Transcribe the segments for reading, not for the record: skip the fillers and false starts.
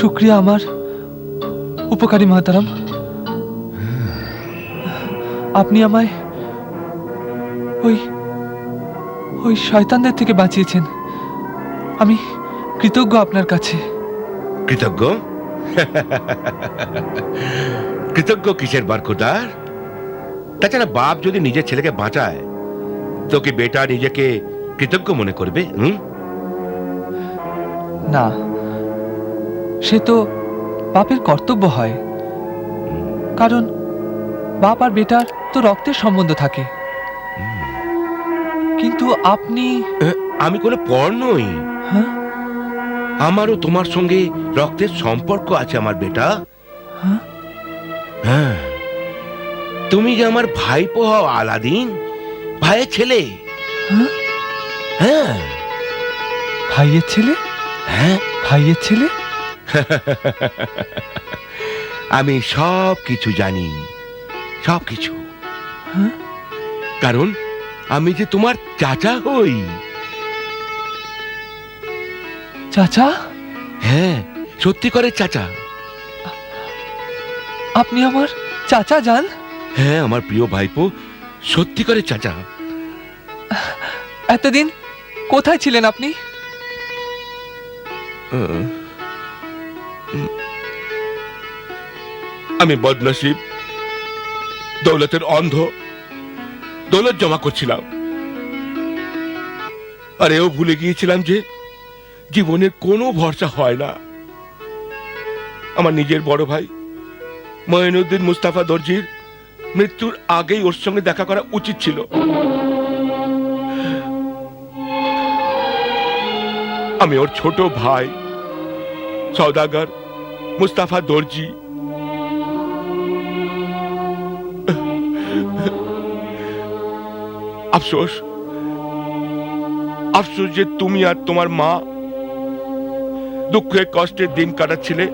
শুক্রিয়া আমার উপকারী মহতারাম। আপনি আমায় ওই ওই শয়তানদের থেকে বাঁচিয়েছেন। আমি কৃতজ্ঞ আপনার কাছে। কৃতজ্ঞ? কৃতজ্ঞ কিসের বারখুদার? তাছাড়া বাপ যদি নিজের ছেলেকে বাঁচায় তো কি বেটা নিজেকে কৃতজ্ঞ মনে করবে? না, সে তো বাপের কর্তব্য হয়, কারণ বাপ আর বেটার তো রক্তের সম্বন্ধ থাকে। কিন্তু আপনি... আমি কোনো পর নই। হ্যাঁ? আমারও তোমার সঙ্গে রক্তের সম্পর্ক আছে আমার বেটা। হ্যাঁ? হ্যাঁ, তুমি যে আমার ভাইপো হও আলাদিন, ভাইয়ের ছেলে। হ্যাঁ? হ্যাঁ। ভাইয়ের ছেলে? হ্যাঁ, ভাইয়ের ছেলে? আমি সব কিছু জানি, সব কিছু। হ্যাঁ? কারণ আমি যে তোমার চাচা হই। চাচা? হ্যাঁ, সত্যি করে চাচা। আপনি আমার চাচা যান? হ্যাঁ, আমার প্রিয় ভাইপো, সত্যি করে চাচা। এতদিন কোথায় ছিলেন আপনি? আমি বদনসিব, দৌলতের অন্ধ, দৌলত জমা করছিলাম। আর এও ভুলে গিয়েছিলাম যে জীবনের কোনো ভরসা হয় না। আমার নিজের বড় ভাই মঈনুদ্দিন মুস্তাফা দর্জির মৃত্যুর আগেই ওর সঙ্গে দেখা করা উচিত ছিল। আমি ওর ছোট ভাই সওদাগর মুস্তাফা দর্জি। আফসোস, আফসোস যে তুমি আর তোমার মা দুঃখে কষ্টের দিন কাটাচ্ছিলে,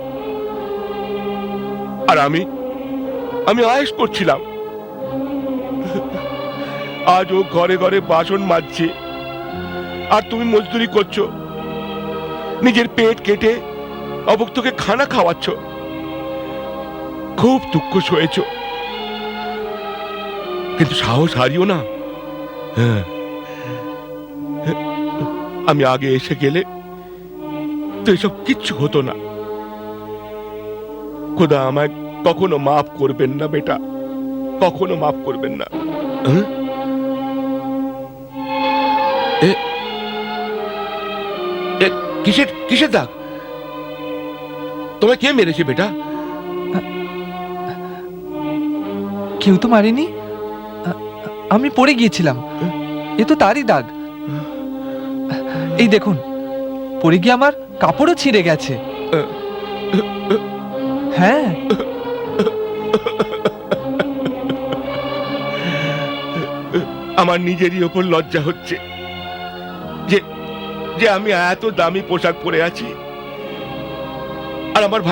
আর আমি আয়েশ করছিলাম। আজ ও ঘরে ঘরে বাসন মাজছে, আর তুমি মজদুরি করছো, নিজের পেট কেটে অভুক্তকে খানা খাওয়াচ্ছ। খুব দুঃখ সয়েছ, কিন্তু সাহস হারিও না। হ্যাঁ, আমি আগে এসে গেলে তো এসব কিচ্ছু হতো না। খোদা আমায় কখনো মাফ করবেন না বেটা, কখনো মাফ করবেন না। কিসের কিসের দাগ? তোমায় কে মেরেছে বেটা? কেউ তো মারেনি, আমি পড়ে গিয়েছিলাম। এ তো তারই দাগ। এই দেখুন, পড়ে গিয়ে আমার কাপড়ও ছিঁড়ে গেছে। হ্যাঁ, আমার নিজেরই ওপর লজ্জা হচ্ছে যে যে আমি এত দামি পোশাক পরে আছি, আর আমার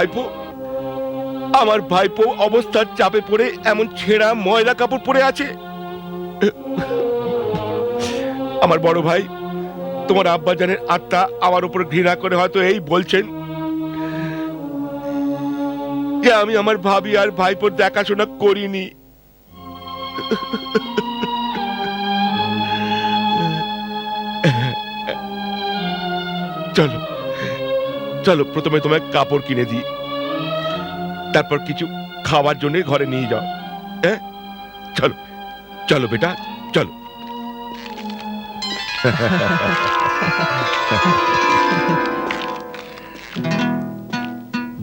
ভাইপো অবস্থার চাপে পড়ে এমন ছেঁড়া ময়লা কাপড় পরে আছে। আমার বড় ভাই তোমার আব্বাজানের আত্মা আমার উপর ঘৃণা করে হয়তো এই বলছেন যে আমি আমার ভাবি আর ভাইপোর দেখাশোনা করিনি। চলো চলো, প্রথমে তোমায় কাপড় কিনে দিই, তারপর কিছু খাওয়ার জন্য ঘরে নিয়ে যাও। হ্যাঁ, চলো চলো বেটা, চলো।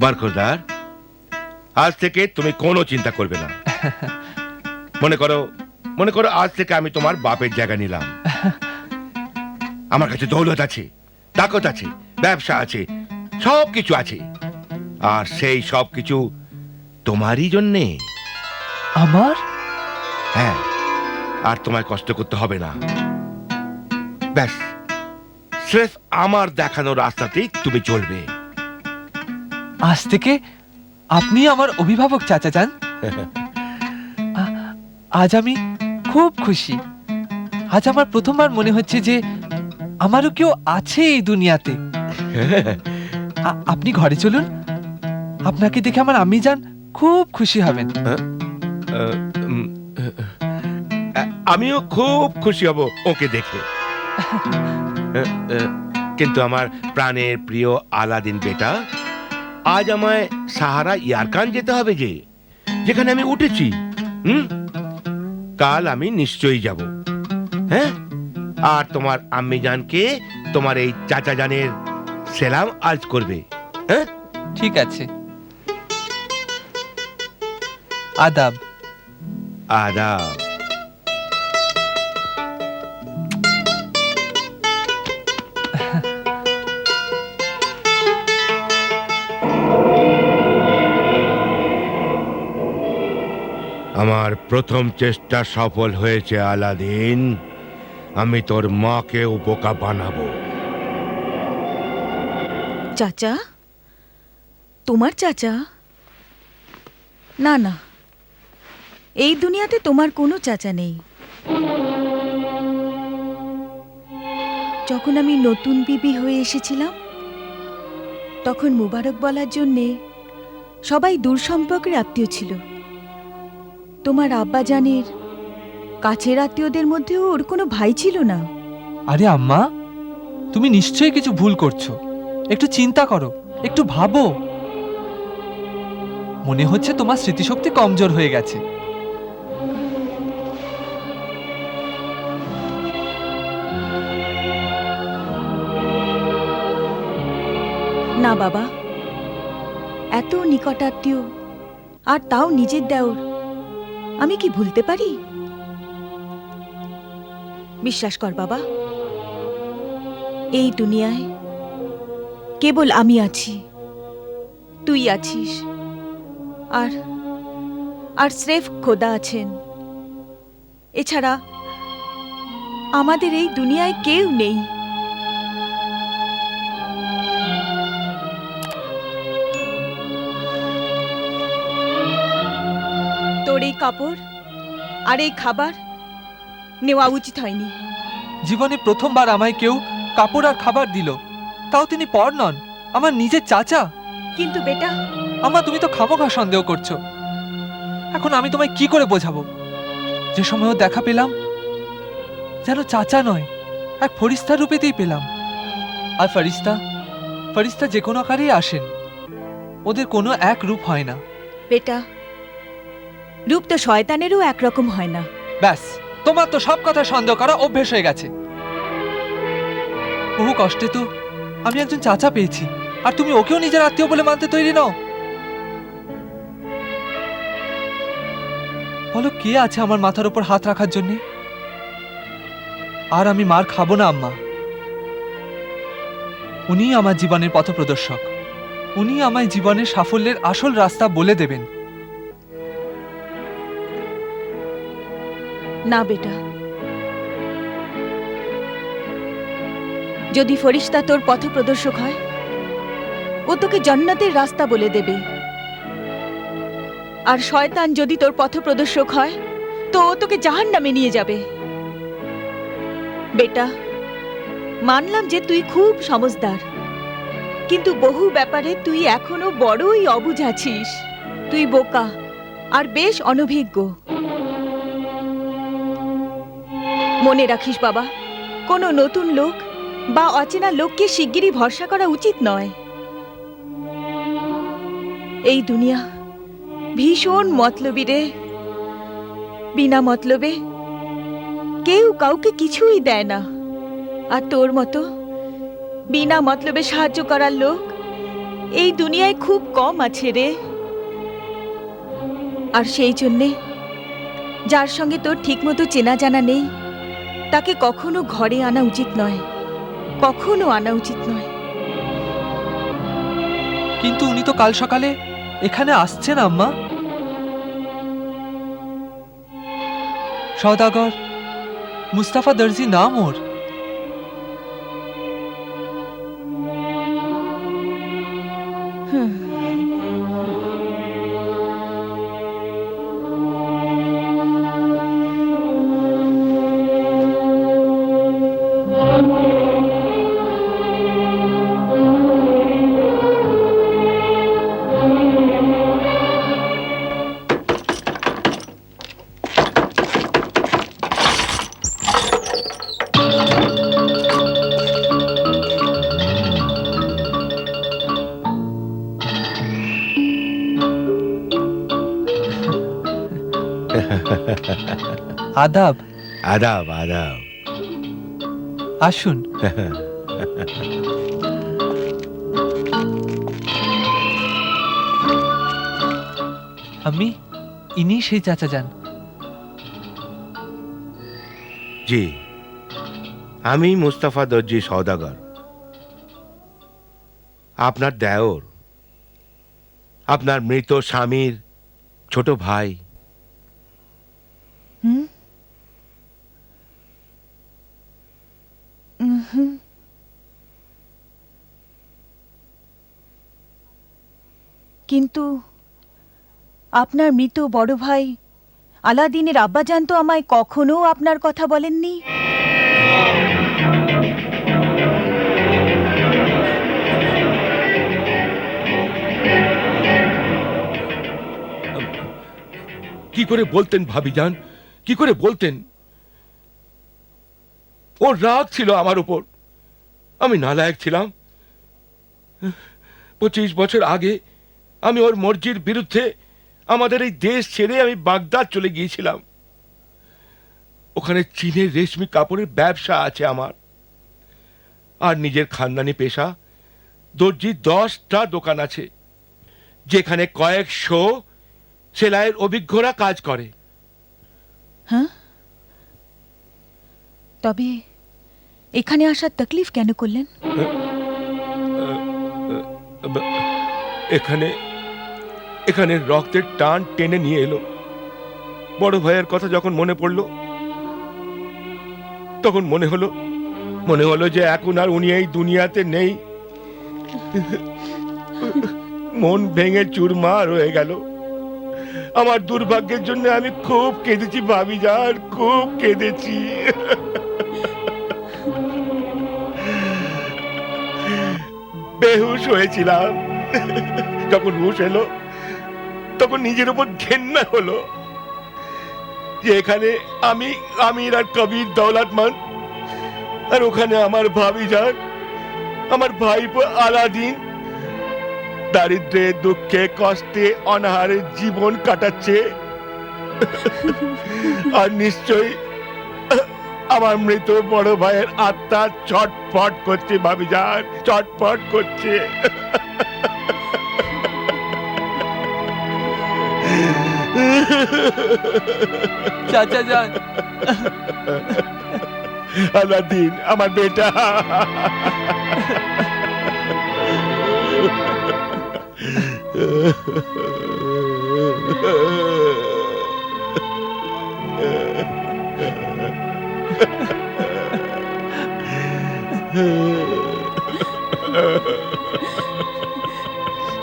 বারখুরদার, আজ থেকে তুমি কোনো চিন্তা করবে না। মনে করো আজ থেকে আমি তোমার বাপের জায়গা নিলাম। আমার কাছে দৌলত আছে, তাকত আছে, ব্যবসা আছে, সব কিছু আছে, আর সেই সব কিছু তোমারই জন্যে। আমার? হ্যাঁ, আর তোমায় কষ্ট করতে হবে না। ব্যাস, স্রেফ আমার দেখানো রাস্তাতেই তুমি চলবে। আজ থেকে আপনি আমার অভিভাবক চাচা যান। আজ আমি খুব খুশি। আজ আমার প্রথমবার মনে হচ্ছে যে আমারও কেউ আছে এই দুনিয়াতে। আপনি ঘরে চলুন, আপনাকে দেখে আমার আম্মি জান খুব খুশি হবেন। আমিও খুব খুশি হব ওকে দেখে। কিন্তু আমার প্রাণের প্রিয় আলাদিন বেটা, আজ আমায় সাহারা ইয়ারকান যেতে হবে, যেখানে আমি উঠেছি। কাল আমি নিশ্চয়ই যাব। হ্যাঁ, আর তোমার আম্মি জানকে তোমার এই চাচা জানের সেলাম আজ করবে। হ্যাঁ, ঠিক আছে। আদাব। আদাব। আমার প্রথম চেষ্টা সফল হয়েছে আলাদিন। আমি তোর মাকেও বোকা বানাবো। চাচা? তোমার চাচা? না না, এই দুনিয়াতে তোমার কোনো চাচা নেই। যখন আমি নতুন বিবি হয়ে এসেছিলাম, তখন মুবারক বলার জন্যে সবাই দূর সম্পর্কের আত্মীয় ছিল। তোমার আব্বাজানের কাছের আত্মীয়দের মধ্যেও ওর কোনো ভাই ছিল না। আরে আম্মা, তুমি নিশ্চয়ই কিছু ভুল করছো। একটু চিন্তা করো, একটু ভাবো। মনে হচ্ছে তোমার স্মৃতিশক্তি কমজোর হয়ে গেছে। না বাবা, এত নিকটাত্মীয়, আর তাও নিজের দেওর, আমি কি ভুলতে পারি? বিশ্বাস কর বাবা, এই দুনিয়ায় কেবল আমি আছি, তুই আছিস, আর আর স্রেফ খোদা আছেন। এছাড়া আমাদের এই দুনিয়ায় কেউ নেই। তোর এই কাপড় আর এই খাবার নেওয়া উচিত হয়নি। জীবনে প্রথমবার আমায় কেউ কাপড় আর খাবার দিল, তাও তিনি পর নন, আমার নিজের চাচা। কিন্তু বেটা, আম্মা, তুমি তো খামোখা সন্দেহ করছো। এখন আমি তোমায় কি করে বোঝাবো? যে সময়ও দেখা পেলাম, যেন চাচা নয়, এক ফরিস্তার রূপেতেই পেলাম। আর ফরিস্তা যে কোনো আকারেই আসেন, ওদের কোনো এক রূপ হয় না। বেটা, রূপ তো শয়তানেরও একরকম হয় না। ব্যাস, তোমার তো সব কথা সন্দেহ করা অভ্যেস হয়ে গেছে। বহু কষ্টে তো আমি একজন চাচা পেয়েছি, আর তুমি ওকেও নিজের আত্মীয় বলে মানতে তৈরি নও? বলো, কে আছে আমার মাথার উপর হাত রাখার জন্য? আর আমি মার খাবো না আম্মা। উনিই আমার জীবনের পথপ্রদর্শক। উনি আমায় জীবনের সাফল্যের আসল রাস্তা বলে দেবেন। না বেটা, যদি ফরিস্তা তোর পথপ্রদর্শক হয়, ও তোকে জান্নাতের রাস্তা বলে দেবে। আর শয়তান যদি তোর পথপ্রদর্শক হয়, তো ও তোকে জাহান্নামে নিয়ে যাবে। বেটা, মানলাম যে তুই খুব সমজদার, কিন্তু বহু ব্যাপারে তুই এখনো বড়ই অবুঝ আছিস। তুই বোকা আর বেশ অনভিজ্ঞ। মনে রাখিস বাবা, কোনো নতুন লোক বা অচেনা লোককে শিগগিরই ভরসা করা উচিত নয়। এই দুনিয়া ভীষণ মতলবী রে। বিনা মতলবে কেউ কাউকে কিছুই দেয় না। আর তোর মতো বিনা মতলবে সাহায্য করার লোক এই দুনিয়ায় খুব কম আছে রে। আর সেই জন্যে যার সঙ্গে তোর ঠিকমতো চেনা জানা নেই, তাকে কখনো ঘরে আনা উচিত নয়, কখনো আনা উচিত নয়। কিন্তু উনি তো কাল সকালে এখানে আসছেন আম্মা। সওদাগর মুস্তাফা দর্জি নাম ওর। আদাব। আদাব আদাব। আসুন। আমি ইনি সেই চাচা যান। জি, আমি মুস্তাফা দর্জি সওদাগর, আপনার দেওর, আপনার মৃত স্বামীর ছোট ভাই। হুম উহুম। কিন্তু আপনার মৃত বড় ভাই আলাদিনের আব্বাজান তো আমায় কখনো আপনার কথা বলেননি। কি করে বলতেন ভাবিজান, কি করে বলতেন? ওর রাগ ছিল আমার উপর, আমি নালায়েক ছিলাম। 25 বছর আগে আমি ওর মর্জির বিরুদ্ধে আমাদের এই দেশ ছেড়ে আমি বাগদাদ চলে গিয়েছিলাম। ওখানে চীনের রেশমি কাপড়ের ব্যবসা আছে আমার, আর নিজের খানদানি পেশা দর্জি 10টা দোকান আছে, যেখানে কয়েকশো সেলাইয়ের অভিজ্ঞরা কাজ করে। হ্যাঁ, তবে এখানে আসার তকলিফ কেন করলেন? এখানে এখানে রক্তের টান টেনে নিয়ে এলো। বড় ভাইয়ের কথা যখন মনে পড়লো, তখন মনে হলো যে এখন আর উনি এই দুনিয়াতে নেই। মন ভেঙে চুরমার হয়ে গেল। আমার দুর্ভাগ্যের জন্য আমি খুব কেঁদেছি ভাবিজান, খুব কেঁদেছি। বেহুশ হয়েছিলাম। যখন হুশ এলো, তখন নিজের উপর ঘেন্না হলো যে এখানে আমি আমির আর কবির দৌলতমান, আর ওখানে আমার ভাবিজান, আমার ভাইপো আলাদিন দারিদ্রে দুঃখে কষ্টে অনাহারে জীবন কাটাচ্ছে। আর নিশ্চয়ই আমার মৃত বড় ভাইয়ের আত্মা ছটফট করছে ভাবিজান, ছটফট করছে। চাচা যান। আলাদিন আমার বেটা।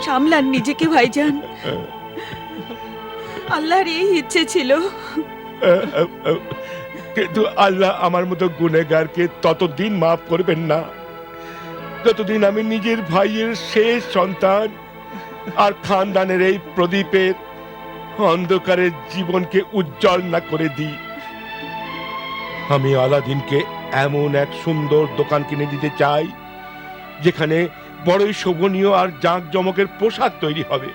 সামলান নিজেকে ভাইজান, আল্লাহর এই ইচ্ছে ছিল। কিন্তু আল্লাহ আমার মতো গুনেগারকে ততদিন মাফ করবেন না যতদিন আমি নিজের ভাইয়ের শেষ সন্তান আর খানদানের এই প্রদীপের অন্ধকারের জীবনকে উজ্জ্বল না করে দিই। আমি আলাদিনকে এমন এক সুন্দর দোকান কিনে দিতে চাই, যেখানে বড়ই শোভনীয় আর জাঁকজমকের পোশাক তৈরি হবে,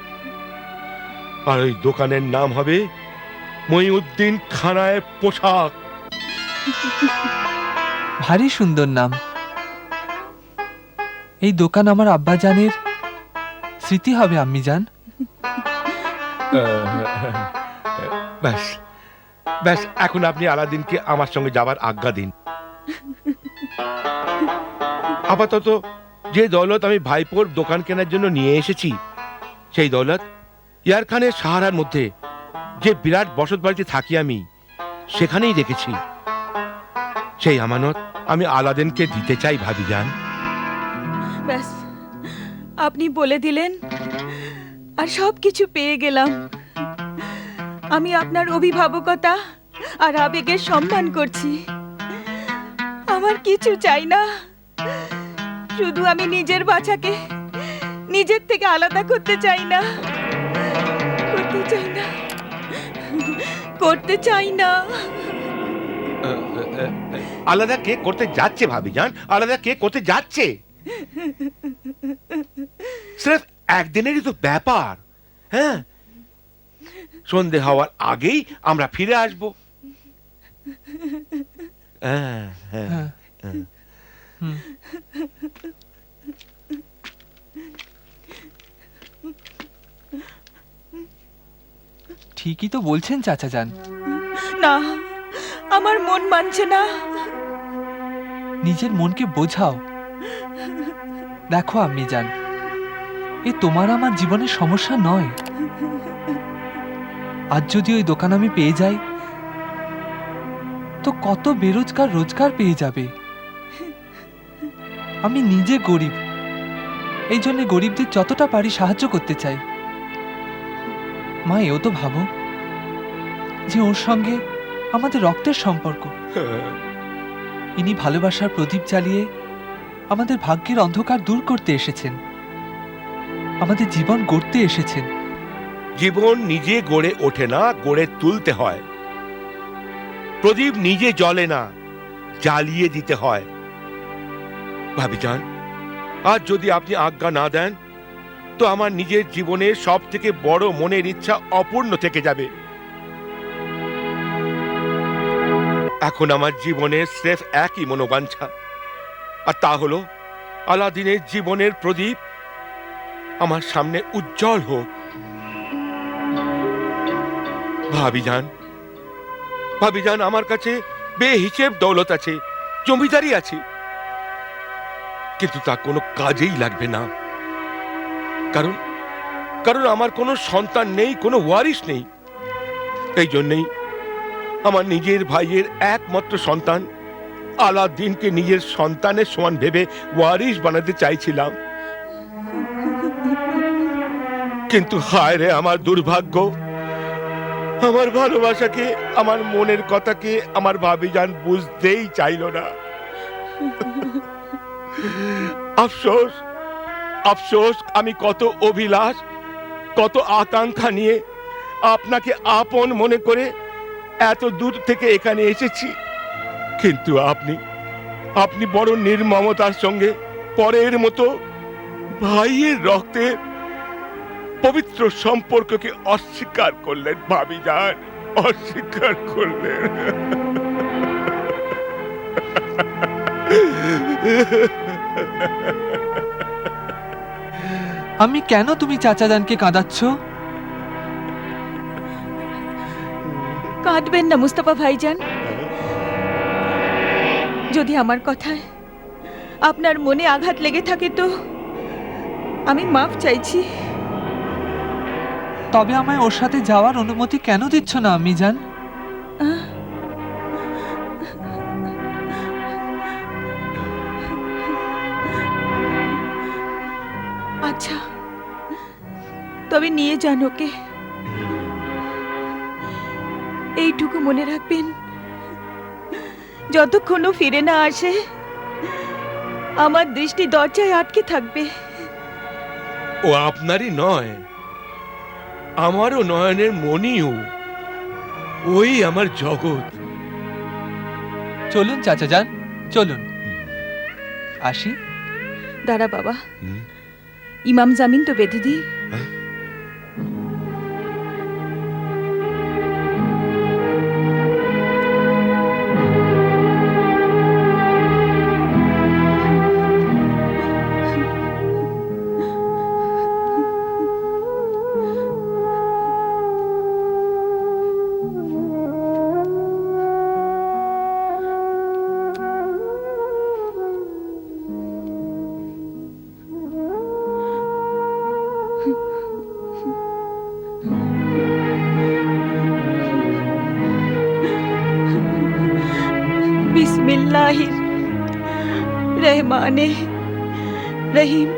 আর ওই দোকানের নাম হবে মহিউদ্দিন খানায় পোশাক। ভারী সুন্দর নাম। এই দোকান আমার আব্বাজানের স্মৃতি হবে আম্মি যান। ব্যাস ব্যাস, এখন আপনি আলাদিনকে আমার সঙ্গে যাবার আজ্ঞা দিন। আপাতত যে দৌলত আমি ভাইপোর দোকান কেনার জন্য নিয়ে এসেছি, সেই দৌলত ইয়ারখানের সাহারার মধ্যে যে বিরাট বসত বাড়িতে থাকি আমি, সেখানেই রেখেছি। সেই আমানত আমি আলাদিনকে দিতে চাই ভাবিজান। ব্যাস, আপনি বলে দিলেন আর সব কিছু পেয়ে গেলাম। আমি আপনার অভিভাবকতা আর আবেগের সম্মান করছি। আমার কিছু চাই না, শুধু আমি নিজের বাচ্চাকে নিজের থেকে আলাদা করতে চাই না, করতে চাই না, করতে চাই না। আলাদা কে করতে যাচ্ছে ভাবিজান? আলাদা কে করতে যাচ্ছে? সির্ফ একদিনেরই তো ব্যাপার। হ্যাঁ, সন্ধে হওয়ার আগেই আমরা ফিরে আসব। হ্যাঁ, হ্যাঁ, হ্যাঁ। হ্যাঁ। হুম। ঠিকই তো বলছেন চাচা যান। না, আমার মন মানছে না। নিজের মনকে বোঝাও। দেখো আম্মি যান, এ তোমার আমার জীবনের সমস্যা নয়। আজ যদি ওই দোকান আমি পেয়ে যাই, তো কত বেরোজগার রোজগার পেয়ে যাবে। আমি নিজে গরিব, এই জন্য গরিবদের যতটা পারি সাহায্য করতে চাই। মা, এও তো ভাবো যে ওর সঙ্গে আমাদের রক্তের সম্পর্ক। ইনি ভালোবাসার প্রদীপ জ্বালিয়ে আমাদের ভাগ্যের অন্ধকার দূর করতে এসেছেন, আমাদের জীবন গড়তে এসেছেন। জীবন নিজে গড়ে ওঠে না, গড়ে তুলতে হয়। প্রদীপ নিজে জ্বলে না, জ্বালিয়ে দিতে হয়। ভাবিজান, আজ যদি আপনি আজ্ঞা না দেন, তো আমার নিজের জীবনের সব থেকে বড় মনের ইচ্ছা অপূর্ণ থেকে যাবে। এখন আমার জীবনের স্রেফ একই মনোবাঞ্ছা, আর তা হলো আলাদিনের জীবনের প্রদীপ আমার সামনে উজ্জ্বল হোক। ভাবিজান, ভাবিজান, আমার কাছে বেহিসেব দৌলত আছে, জমিদারি আছে, কিন্তু তা কোনো কাজেই লাগবে না। কারণ কারণ আমার কোনো সন্তান নেই, কোনো ওয়ারিশ নেই। এই জন্যই আমার নিজের ভাইয়ের একমাত্র সন্তান আলাদিনকে নিজের সন্তানের সমান ভেবে ওয়ারিশ বানাতে চাইছিলাম। কিন্তু হায় রে আমার দুর্ভাগ্য, আমার ভালোবাসাকে, আমার মনের কথাকে আমার ভাবিজান বুঝতেই চাইল না। আফসোস, আফসোস, আমি কত অভিলাষ, কত আকাঙ্ক্ষা নিয়ে আপনাকে আপন মনে করে এত দূর থেকে এখানে এসেছি, কিন্তু আপনি বড় নির্মমতার সঙ্গে পরের মতো ভাইয়ের রক্তের পবিত্র সম্পর্ককে অস্বীকার করলেন। ভাবিজান, অস্বীকার করলেন। আমি কেন তুমি চাচা যানকে কাঁদাচ্ছ? কাঁদবেন না মুস্তাফা ভাইজান। যদি আমার কথায় আপনার মনে আঘাত লেগে থাকে তো আমি মাফ চাইছি। তবে আমায় ওর সাথে যাওয়ার অনুমতি কেন দিচ্ছ না আম্মি যান? আহ, আচ্ছা, তবে নিয়ে যান ওকে। এইটুকু মনে রাখবেন, যতক্ষণ ও ফিরে না আসে আমার দৃষ্টি দরজায় আটকে থাকবে। ও আপনারই নয়, আমারও নয়নের মণিও। ওই আমার জগৎ। চলুন চাচা যান, চলুন। আসি। দাঁড়া বাবা, ইমাম জামিন তো বেঁধে দিই। বিসমিল্লাহির রহমানির রহিম।